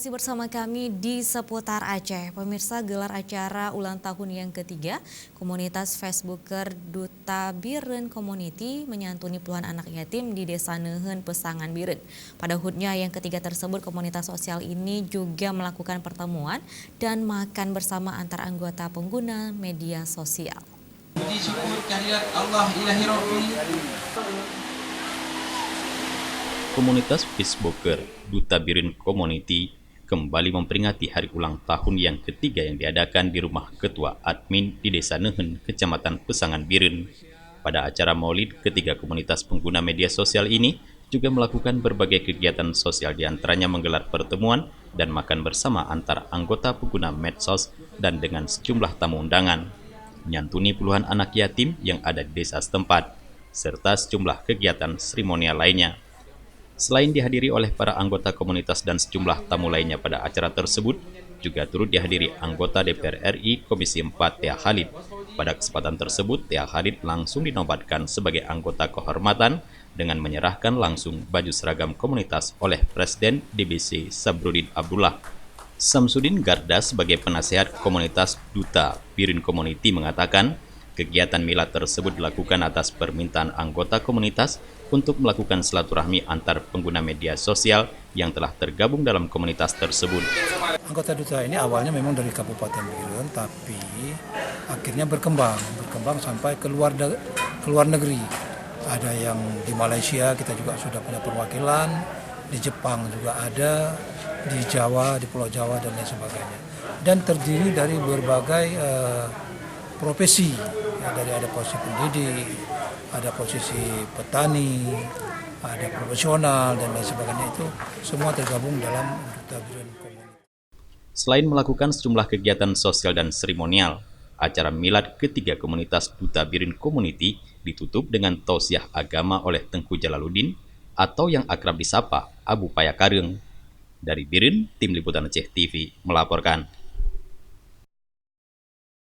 masih bersama kami di seputar Aceh. Pemirsa, gelar acara ulang tahun yang ketiga, komunitas Facebooker Duta Biren Community menyantuni puluhan anak yatim di Desa Neuheun, Pesangan Biren. Pada HUT-nya yang ketiga tersebut, komunitas sosial ini juga melakukan pertemuan dan makan bersama antar anggota pengguna media sosial. Puji syukur kehadirat Allah ilahi Rabbi. Komunitas Facebooker Duta Biren Community kembali memperingati hari ulang tahun yang ketiga yang diadakan di rumah Ketua Admin di Desa Neuheun, Kecamatan Pesangan Biren. Pada acara Maulid, ketiga komunitas pengguna media sosial ini juga melakukan berbagai kegiatan sosial, diantaranya menggelar pertemuan dan makan bersama antar anggota pengguna medsos dan dengan sejumlah tamu undangan, menyantuni puluhan anak yatim yang ada di desa setempat, serta sejumlah kegiatan seremonial lainnya. Selain dihadiri oleh para anggota komunitas dan sejumlah tamu lainnya pada acara tersebut, juga turut dihadiri anggota DPR RI Komisi 4 Tia Khalid. Pada kesempatan tersebut, Tia Khalid langsung dinobatkan sebagai anggota kehormatan dengan menyerahkan langsung baju seragam komunitas oleh Presiden DBC Sabrudin Abdullah. Samsudin Garda sebagai penasehat komunitas Duta Biren Community mengatakan, kegiatan milad tersebut dilakukan atas permintaan anggota komunitas untuk melakukan silaturahmi antar pengguna media sosial yang telah tergabung dalam komunitas tersebut. Anggota Duta ini awalnya memang dari Kabupaten Biren, tapi akhirnya berkembang sampai ke luar negeri. Ada yang di Malaysia, kita juga sudah punya perwakilan, di Jepang juga ada, di Jawa, di Pulau Jawa dan lain sebagainya. Dan terdiri dari berbagai profesi, ya, dari ada posisi pendidik, ada posisi petani, ada profesional dan lain sebagainya, itu semua tergabung dalam Duta Biren Community. Selain melakukan sejumlah kegiatan sosial dan seremonial, acara milad ketiga komunitas Duta Biren Community ditutup dengan tausiah agama oleh Tengku Jalaluddin atau yang akrab disapa Abu Payakareng. Dari Biren, Tim Liputan Aceh TV melaporkan.